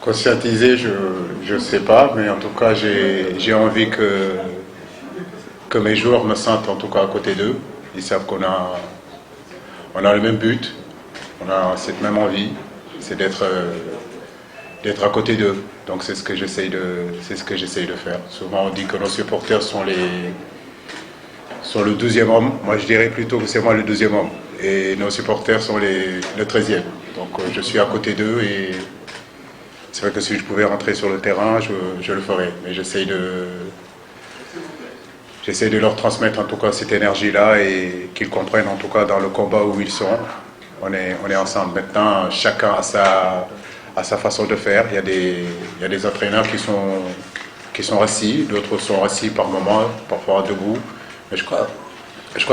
Conscientiser, je ne sais pas, mais en tout cas, j'ai envie que mes joueurs me sentent en tout cas à côté d'eux. Ils savent on a le même but, on a cette même envie, c'est d'être à côté d'eux. Donc c'est ce que j'essaye de faire. Souvent on dit que nos supporters sont le 12e homme. Moi je dirais plutôt que c'est moi le 12e homme. Et nos supporters sont le 13e. Donc je suis à côté d'eux et c'est vrai que si je pouvais rentrer sur le terrain, je le ferais. Mais j'essaie de leur transmettre en tout cas cette énergie-là et qu'ils comprennent en tout cas dans le combat où ils sont. On est ensemble. Maintenant, chacun a sa façon de faire. Il y a des entraîneurs qui sont assis, d'autres sont assis par moments, parfois debout. Mais je crois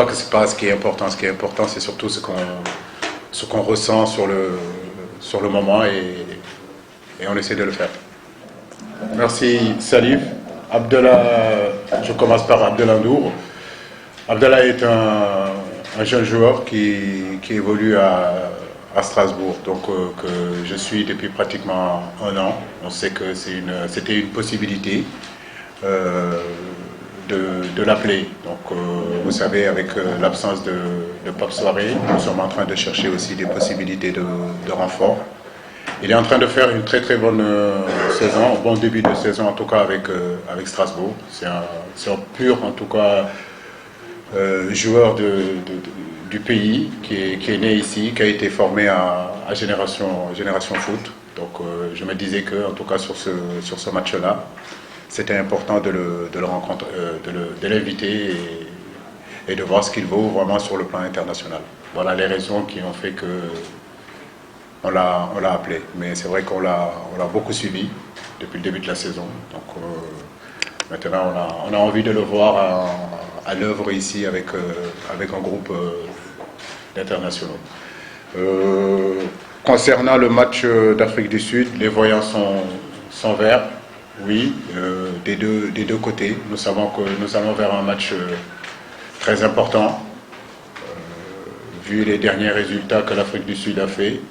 que ce n'est pas ce qui est important. Ce qui est important, c'est surtout ce qu'on ressent sur le moment et on essaie de le faire. Merci Salif. Abdallah, je commence par Abdallah Ndour. Abdallah est un jeune joueur qui évolue à Strasbourg, donc que je suis depuis pratiquement un an. On sait que c'était une possibilité de l'appeler. Donc vous savez, avec l'absence de Pape Soirée, nous sommes en train de chercher aussi des possibilités de renfort. Il est en train de faire une très très bonne saison, un bon début de saison en tout cas avec Strasbourg. C'est un pur en tout cas joueur du pays qui est né ici, qui a été formé à Génération Foot. Donc je me disais que en tout cas sur ce match-là, c'était important de le rencontrer, de l'inviter et de voir ce qu'il vaut vraiment sur le plan international. Voilà les raisons qui ont fait que on l'a appelé, mais c'est vrai qu'on l'a beaucoup suivi depuis le début de la saison. Donc maintenant, on a envie de le voir à l'œuvre ici avec un groupe d'internationaux. Concernant le match d'Afrique du Sud, les voyants sont verts, oui, des deux côtés. Nous savons que nous allons vers un match très important, vu les derniers résultats que l'Afrique du Sud a fait.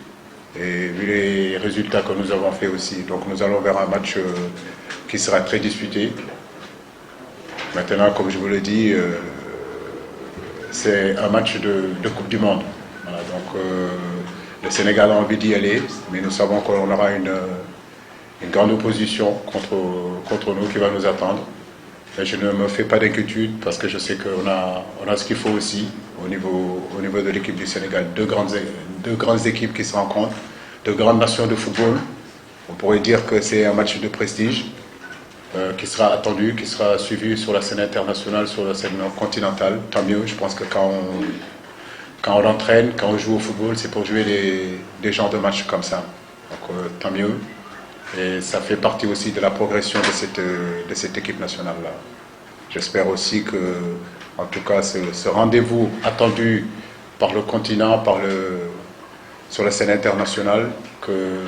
Et vu les résultats que nous avons fait aussi, donc nous allons vers un match qui sera très disputé. Maintenant, comme je vous l'ai dit, c'est un match de Coupe du Monde. Voilà, donc le Sénégal a envie d'y aller, mais nous savons qu'on aura une grande opposition contre nous qui va nous attendre. Et je ne me fais pas d'inquiétude parce que je sais qu'on a ce qu'il faut aussi au niveau de l'équipe du Sénégal. Deux grandes équipes qui se rencontrent, deux grandes nations de football. On pourrait dire que c'est un match de prestige qui sera attendu, qui sera suivi sur la scène internationale, sur la scène continentale. Tant mieux, je pense que quand on entraîne, quand on joue au football, c'est pour jouer des genres de matchs comme ça. Donc tant mieux. Et ça fait partie aussi de la progression de cette équipe nationale-là. J'espère aussi que, en tout cas, ce rendez-vous attendu par le continent, sur la scène internationale, que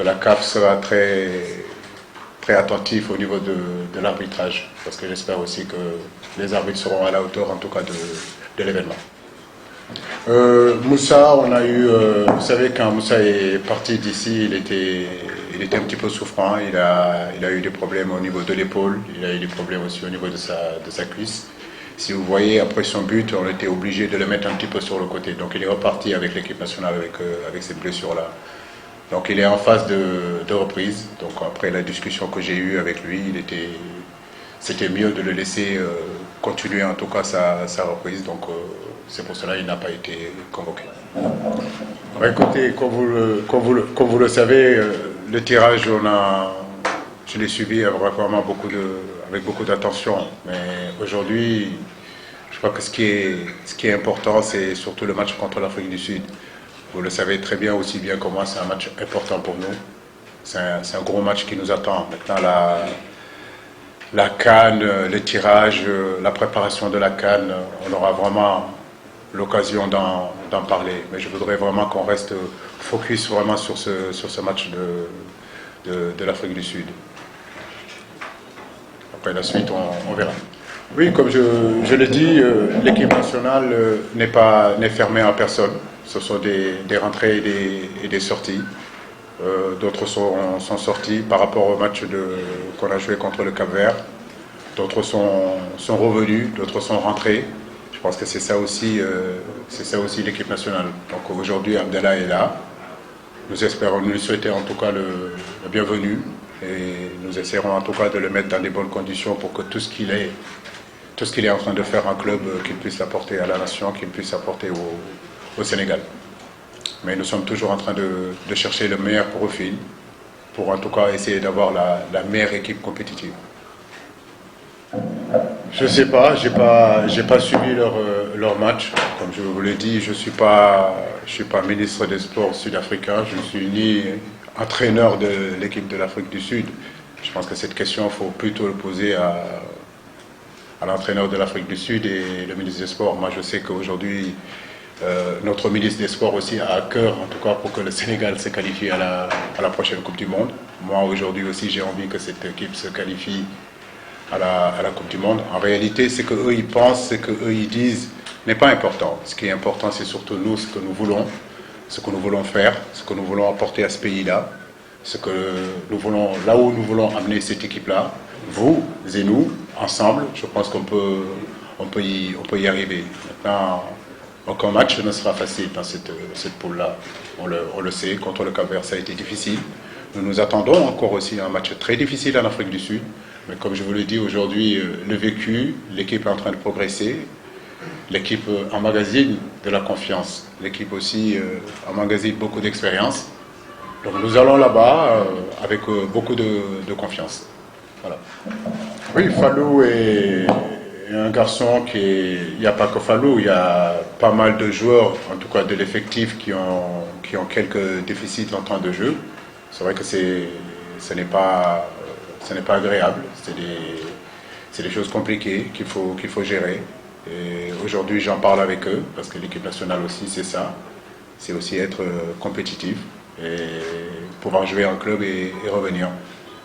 la CAF sera très, très attentif au niveau de l'arbitrage. Parce que j'espère aussi que les arbitres seront à la hauteur, en tout cas, de l'événement. Moussa, on a eu, vous savez, quand Moussa est parti d'ici, il était un petit peu souffrant, il a eu des problèmes au niveau de l'épaule, il a eu des problèmes aussi au niveau de sa cuisse. Si vous voyez, après son but, on était obligé de le mettre un petit peu sur le côté. Donc il est reparti avec l'équipe nationale avec cette blessure-là. Donc il est en phase de reprise. Donc après la discussion que j'ai eue avec lui, c'était mieux de le laisser continuer en tout cas sa reprise. Donc c'est pour cela qu'il n'a pas été convoqué. Écoutez, comme vous le savez, le tirage, je l'ai suivi avec vraiment beaucoup d'attention. Mais aujourd'hui, je crois que ce qui est important, c'est surtout le match contre l'Afrique du Sud. Vous le savez très bien, aussi bien que moi, c'est un match important pour nous. C'est un gros match qui nous attend. Maintenant, la CAN, le tirage, la préparation de la CAN, on aura vraiment l'occasion d'en parler. Mais je voudrais vraiment qu'on reste focus vraiment sur ce match de l'Afrique du Sud. Après la suite, on verra. Oui, comme je l'ai dit, l'équipe nationale n'est fermée à personne. Ce sont des rentrées et des sorties. D'autres sont sortis par rapport au match qu'on a joué contre le Cap-Vert. D'autres sont revenus, d'autres sont rentrés. Je pense que c'est ça aussi l'équipe nationale. Donc aujourd'hui, Abdallah est là. Nous lui souhaitons en tout cas le bienvenu et nous essaierons en tout cas de le mettre dans des bonnes conditions pour que tout ce qu'il est en train de faire en club, qu'il puisse l'apporter à la nation, qu'il puisse apporter au Sénégal. Mais nous sommes toujours en train de chercher le meilleur profil pour en tout cas essayer d'avoir la meilleure équipe compétitive. Je ne sais pas, j'ai pas suivi leur match. Comme je vous l'ai dit, je ne suis pas ministre des Sports sud-africain, je ne suis ni entraîneur de l'équipe de l'Afrique du Sud. Je pense que cette question, il faut plutôt le poser à l'entraîneur de l'Afrique du Sud et le ministre des Sports. Moi, je sais qu'aujourd'hui, notre ministre des Sports aussi a à cœur, en tout cas, pour que le Sénégal se qualifie à la prochaine Coupe du Monde. Moi, aujourd'hui aussi, j'ai envie que cette équipe se qualifie à la Coupe du Monde. En réalité, ce qu'eux ils pensent, ce qu'eux ils disent n'est pas important. Ce qui est important, c'est surtout nous, ce que nous voulons faire, ce que nous voulons apporter à ce pays-là, ce que nous voulons, là où nous voulons amener cette équipe-là. Vous et nous, ensemble, je pense qu'on peut y arriver. Maintenant, aucun match ne sera facile dans cette poule-là. On le sait, contre le Cap-Vert, ça a été difficile. Nous nous attendons encore aussi à un match très difficile en Afrique du Sud. Mais comme je vous l'ai dit, aujourd'hui, le vécu, l'équipe est en train de progresser. L'équipe emmagasine de la confiance. L'équipe aussi emmagasine beaucoup d'expérience. Donc nous allons là-bas avec beaucoup de confiance. Voilà. Oui, Fallou est un garçon il n'y a pas que Fallou, il y a pas mal de joueurs, en tout cas de l'effectif, qui ont quelques déficits en temps de jeu. C'est vrai que ce n'est pas agréable, c'est des choses compliquées qu'il faut gérer. Et aujourd'hui, j'en parle avec eux, parce que l'équipe nationale aussi, c'est ça. C'est aussi être compétitif et pouvoir jouer en club et revenir.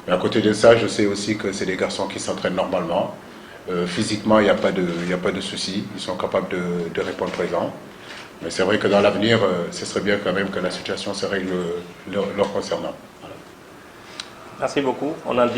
Mais à côté de ça, je sais aussi que c'est des garçons qui s'entraînent normalement. Physiquement, il n'y a pas de souci. Ils sont capables de répondre présent. Mais c'est vrai que dans l'avenir, ce serait bien quand même que la situation se règle leur concernant. Voilà. Merci beaucoup. On en dit